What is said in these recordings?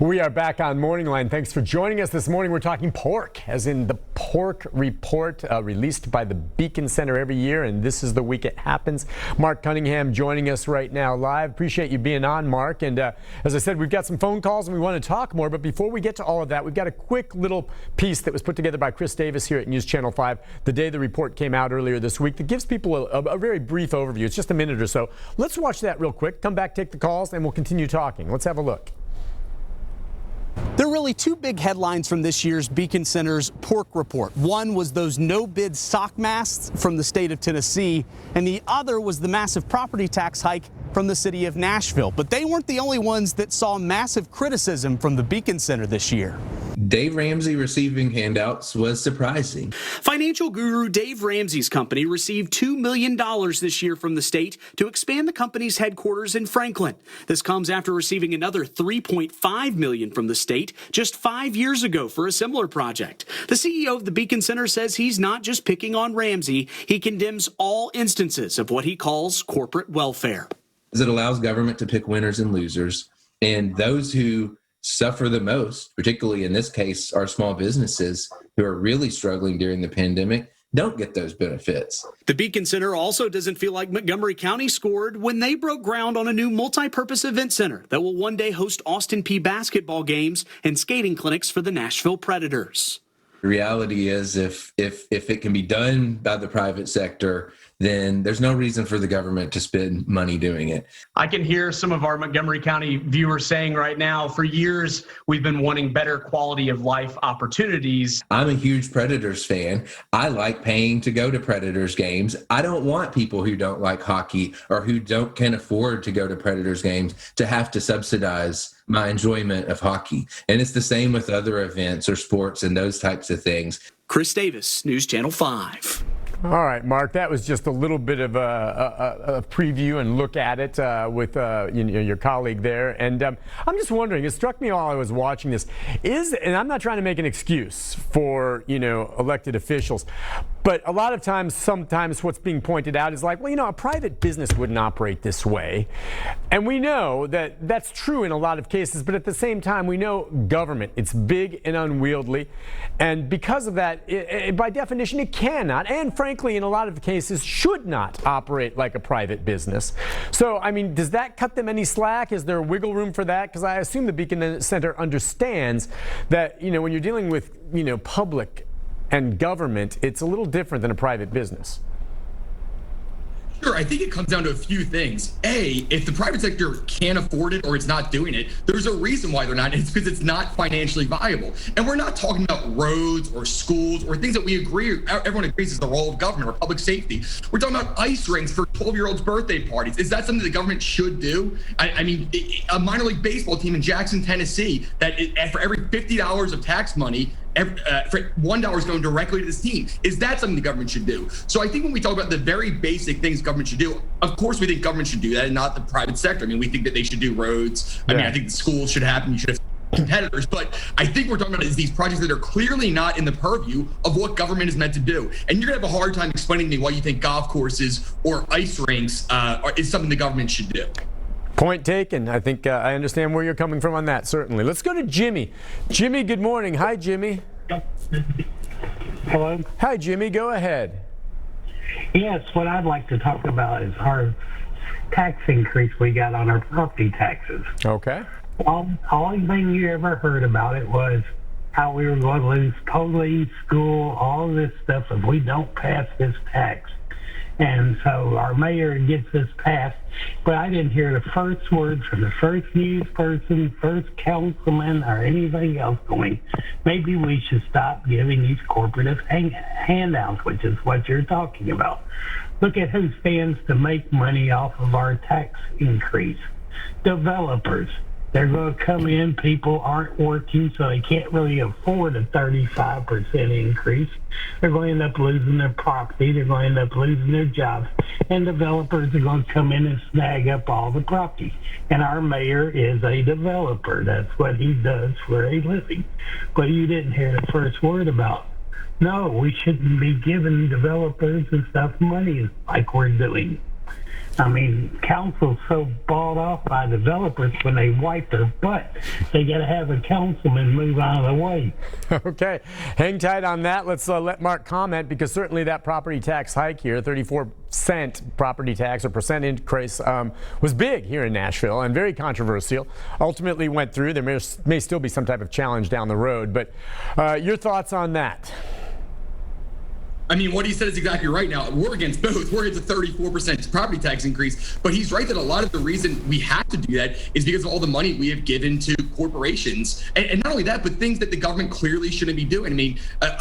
We are back on MorningLine. Thanks for joining us this morning. We're talking pork, as in the pork report released by the Beacon Center every year, and this is the week it happens. Mark Cunningham joining us right now live. Appreciate you being on, Mark. And as I said, we've got some phone calls and we want to talk more. But before we get to all of that, we've got a quick little piece that was put together by Chris Davis here at News Channel 5 the day the report came out earlier this week that gives people a very brief overview. It's just a minute or so. Let's watch that real quick. Come back, take the calls, and we'll continue talking. Let's have a look. There are really two big headlines from this year's Beacon Center's pork report. One was those no-bid sock masks from the state of Tennessee, and the other was the massive property tax hike from the city of Nashville. But they weren't the only ones that saw massive criticism from the Beacon Center this year. Dave Ramsey receiving handouts was surprising. Financial guru Dave Ramsey's company received $2 million this year from the state to expand the company's headquarters in Franklin. This comes after receiving another $3.5 million from the state just 5 years ago for a similar project. The CEO of the Beacon Center says he's not just picking on Ramsey. He condemns all instances of what he calls corporate welfare. It allows government to pick winners and losers, and those who suffer the most, particularly in this case, our small businesses who are really struggling during the pandemic, don't get those benefits. The Beacon Center also doesn't feel like Montgomery County scored when they broke ground on a new multi-purpose event center that will one day host Austin Peay basketball games and skating clinics for the Nashville Predators. The reality is if it can be done by the private sector, then there's no reason for the government to spend money doing it. I can hear some of our Montgomery County viewers saying right now, for years, we've been wanting better quality of life opportunities. I'm a huge Predators fan. I like paying to go to Predators games. I don't want people who don't like hockey or who can afford to go to Predators games to have to subsidize my enjoyment of hockey. And it's the same with other events or sports and those types of things. Chris Davis, News Channel 5. All right, Mark, that was just a little bit of a preview and look at it with your colleague there. And I'm just wondering, it struck me while I was watching this, and I'm not trying to make an excuse for, elected officials, but a lot of times, sometimes what's being pointed out is like, well, a private business wouldn't operate this way. And we know that that's true in a lot of cases, but at the same time, we know government, it's big and unwieldy. And because of that, by definition, it cannot, and frankly, in a lot of cases, should not operate like a private business. So, does that cut them any slack? Is there wiggle room for that? Because I assume the Beacon Center understands that, when you're dealing with, public and government, it's a little different than a private business. Sure, I think it comes down to a few things. A, if the private sector can't afford it or it's not doing it, there's a reason why they're not. It's because it's not financially viable. And we're not talking about roads or schools or things that everyone agrees is the role of government or public safety. We're talking about ice rinks for 12-year-olds' birthday parties. Is that something the government should do? A minor league baseball team in Jackson, Tennessee, that for every $50 of tax money, for $1 is going directly to this team. Is that something the government should do? So I think when we talk about the very basic things government should do, of course we think government should do that and not the private sector. We think that they should do roads. I think the schools should happen. You should have competitors. But I think we're talking about is these projects that are clearly not in the purview of what government is meant to do. And you're going to have a hard time explaining to me why you think golf courses or ice rinks is something the government should do. Point taken. I think I understand where you're coming from on that, certainly. Let's go to Jimmy. Jimmy, good morning. Hi, Jimmy. Hello? Hi, Jimmy. Go ahead. Yes, what I'd like to talk about is our tax increase we got on our property taxes. Okay. Only thing you ever heard about it was how we were going to lose police, school, all this stuff if we don't pass this tax. And so our mayor gets this passed, but I didn't hear the first word from the first news person, first councilman, or anything else going, maybe we should stop giving these corporate handouts, which is what you're talking about. Look at who stands to make money off of our tax increase. Developers. They're going to come in, people aren't working, so they can't really afford a 35% increase. They're going to end up losing their property. They're going to end up losing their jobs. And developers are going to come in and snag up all the property. And our mayor is a developer. That's what he does for a living. But you didn't hear the first word about, no, we shouldn't be giving developers and stuff money like we're doing. I mean, council's so bought off by developers when they wipe their butt, they got to have a councilman move out of the way. Okay, hang tight on that. Let's let Mark comment, because certainly that property tax hike here, 34% property tax or percent increase, was big here in Nashville and very controversial. Ultimately went through. There may still be some type of challenge down the road, but your thoughts on that? I mean, what he said is exactly right. Now, we're against both. We're against a 34% property tax increase. But he's right that a lot of the reason we have to do that is because of all the money we have given to corporations. And not only that, but things that the government clearly shouldn't be doing. I mean,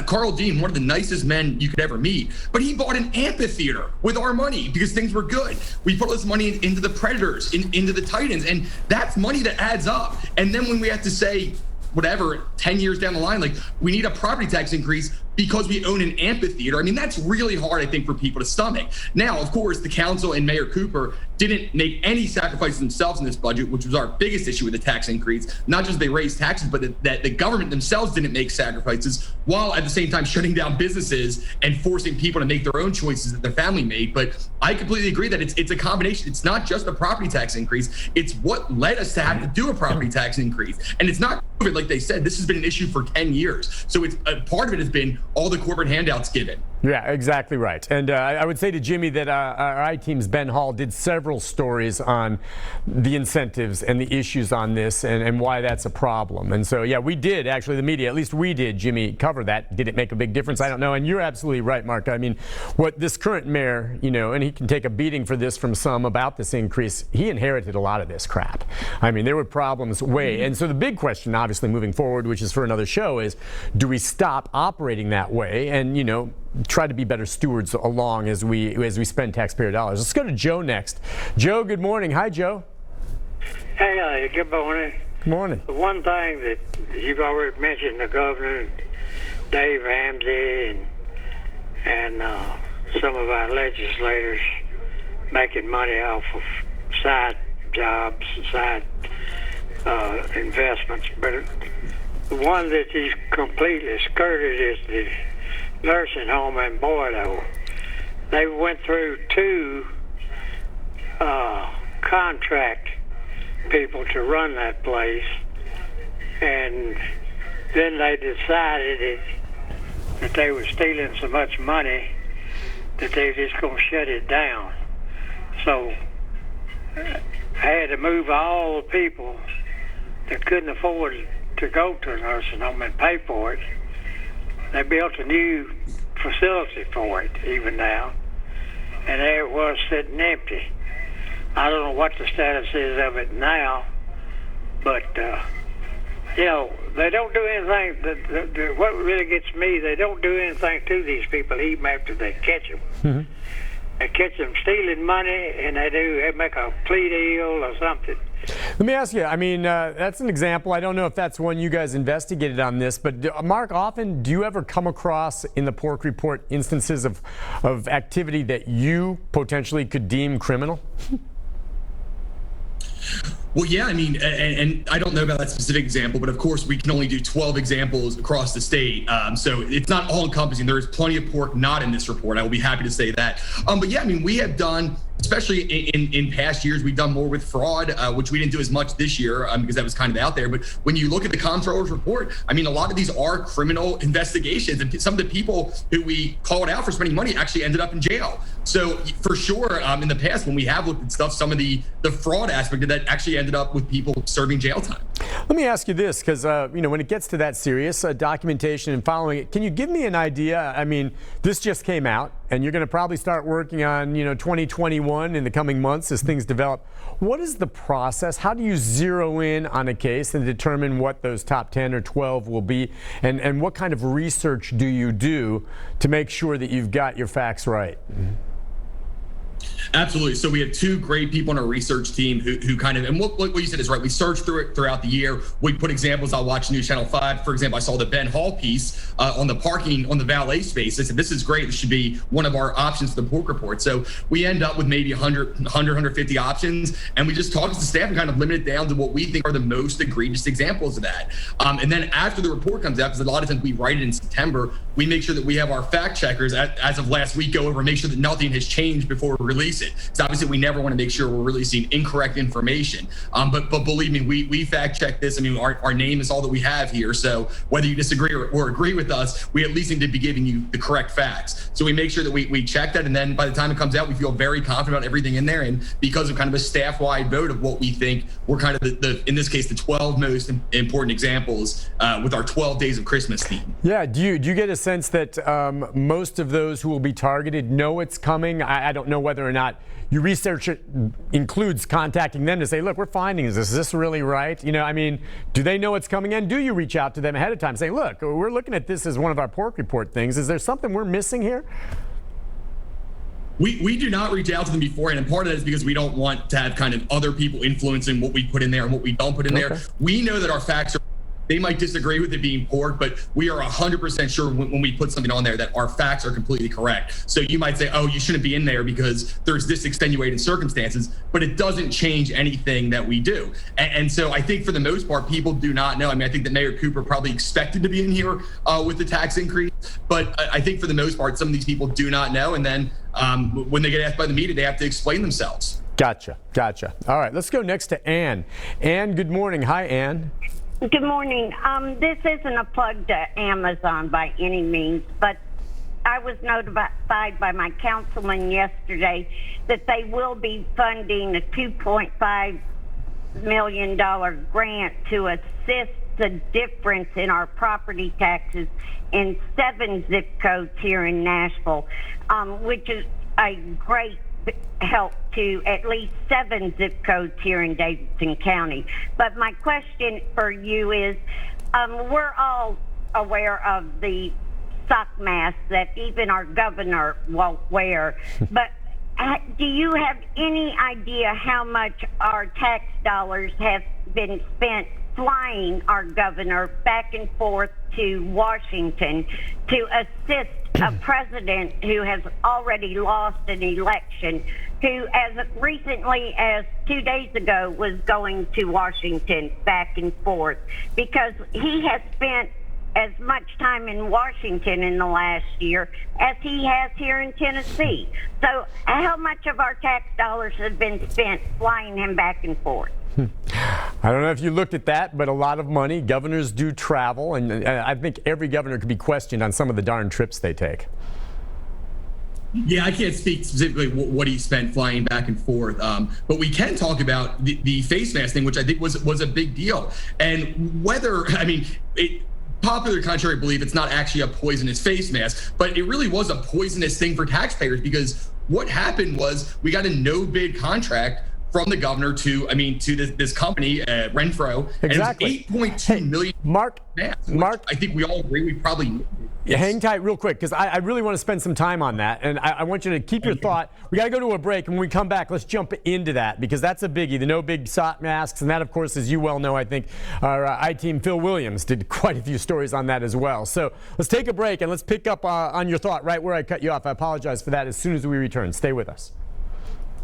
Carl Dean, one of the nicest men you could ever meet, but he bought an amphitheater with our money because things were good. We put all this money into the Predators, into the Titans, and that's money that adds up. And then when we have to say, whatever, 10 years down the line, like, we need a property tax increase because we own an amphitheater. I mean, that's really hard, I think, for people to stomach. Now, of course, the council and Mayor Cooper didn't make any sacrifices themselves in this budget, which was our biggest issue with the tax increase. Not just they raised taxes, but that the government themselves didn't make sacrifices, while at the same time shutting down businesses and forcing people to make their own choices that their family made. But I completely agree that it's a combination. It's not just a property tax increase. It's what led us to have to do a property tax increase. And it's not COVID, like they said. This has been an issue for 10 years. So it's part of it has been all the corporate handouts given. Yeah, exactly right. And I would say to Jimmy that our I-Team's Ben Hall did several stories on the incentives and the issues on this and why that's a problem. And so, yeah, we did, actually, the media, at least we did, Jimmy, cover that. Did it make a big difference? I don't know. And you're absolutely right, Mark. I mean, what this current mayor, you know, and he can take a beating for this from some about this increase, he inherited a lot of this crap. I mean, there were problems And so the big question, obviously, moving forward, which is for another show, is do we stop operating that way and, you know, try to be better stewards along as we spend taxpayer dollars? Let's go to Joe next. Joe, good morning. Hi, Joe. Hey, good morning. Good morning. The one thing that you've already mentioned, the governor, Dave Ramsey, and some of our legislators making money off of side jobs, side investments. But the one that he's completely skirted is the nursing home in Boydo. They went through two contract people to run that place, and then they decided that they were stealing so much money that they were just going to shut it down. So I had to move all the people that couldn't afford to go to a nursing home and pay for it. They built a new facility for it even now, and there it was sitting empty. I don't know what the status is of it now, but you know, they don't do anything. What really gets me, they don't do anything to these people even after they catch them. Mm-hmm. They catch them stealing money, and they make a plea deal or something. Let me ask you, I mean, that's an example. I don't know if that's one you guys investigated on this, but Mark, often do you ever come across in the pork report instances of activity that you potentially could deem criminal? Well, yeah, I mean, and I don't know about that specific example, but of course we can only do 12 examples across the state. So it's not all encompassing. There is plenty of pork not in this report. I will be happy to say that. But yeah, I mean, we have done, especially in past years, we've done more with fraud, which we didn't do as much this year because that was kind of out there. But when you look at the comptroller's report, I mean, a lot of these are criminal investigations, and some of the people who we called out for spending money actually ended up in jail. So for sure, in the past, when we have looked at stuff, some of the fraud aspect of that actually ended up with people serving jail time. Let me ask you this, because you know, when it gets to that serious documentation and following it, can you give me an idea? I mean, this just came out, and you're going to probably start working on, you know, 2021 in the coming months as things develop. What is the process? How do you zero in on a case and determine what those top 10 or 12 will be? And what kind of research do you do to make sure that you've got your facts right? Absolutely. So we have two great people on our research team who kind of, and what you said is right. We search through it throughout the year. We put examples. I'll watch News Channel 5. For example, I saw the Ben Hall piece on the parking, on the valet space. I said, this is great. This should be one of our options for the pork report. So we end up with maybe 150 options. And we just talk to the staff and kind of limit it down to what we think are the most egregious examples of that. And then after the report comes out, because a lot of times we write it in September, we make sure that we have our fact checkers as of last week go over and make sure that nothing has changed before we release it. So obviously we never want to make sure we're releasing incorrect information. But believe me, we fact check this. I mean, our name is all that we have here. So whether you disagree or agree with us, we at least need to be giving you the correct facts. So we make sure that we check that. And then by the time it comes out, we feel very confident about everything in there. And because of kind of a staff-wide vote of what we think were kind of in this case, the 12 most important examples with our 12 days of Christmas theme. Yeah. Do you get a sense that most of those who will be targeted know it's coming? I don't know whether or not your research includes contacting them to say, look, we're finding this. Is this really right? You know, I mean, do they know it's coming in? Do you reach out to them ahead of time saying, look, we're looking at this as one of our pork report things. Is there something we're missing here? We do not reach out to them beforehand, and part of that is because we don't want to have kind of other people influencing what we put in there and what we don't put in there. We know that our facts are, they might disagree with it being pork, but we are 100% sure when we put something on there that our facts are completely correct. So you might say, oh, you shouldn't be in there because there's this extenuating circumstances, but it doesn't change anything that we do. And so I think for the most part, people do not know. I mean, I think that Mayor Cooper probably expected to be in here with the tax increase, but I think for the most part, some of these people do not know. And then when they get asked by the media, they have to explain themselves. Gotcha. All right, let's go next to Ann. Ann, good morning. Hi, Ann. Good morning. This isn't a plug to Amazon by any means, but I was notified by my councilman yesterday that they will be funding a $2.5 million grant to assist the difference in our property taxes in 7 zip codes here in Nashville, which is a great help to at least 7 zip codes here in Davidson County. But my question for you is, we're all aware of the sock mask that even our governor won't wear, but do you have any idea how much our tax dollars have been spent flying our governor back and forth to Washington to assist a president who has already lost an election, who as recently as 2 days ago was going to Washington back and forth, because he has spent as much time in Washington in the last year as he has here in Tennessee. So how much of our tax dollars have been spent flying him back and forth? I don't know if you looked at that, but a lot of money. Governors do travel, and I think every governor could be questioned on some of the darn trips they take. Yeah, I can't speak specifically what he spent flying back and forth, but we can talk about the face mask thing, which I think was a big deal. And whether, I mean, popular contrary belief, it's not actually a poisonous face mask, but it really was a poisonous thing for taxpayers, because what happened was we got a no bid contract from the governor to this company, Renfro. Exactly. And it was $8.2 million. Mark, I think we all agree we probably. Hang tight real quick, because I really want to spend some time on that. And I want you to keep your thought. We got to go to a break. And when we come back, let's jump into that, because that's a biggie, the no big sock masks. And that, of course, as you well know, I think our I-Team Phil Williams did quite a few stories on that as well. So let's take a break and let's pick up on your thought right where I cut you off. I apologize for that as soon as we return. Stay with us.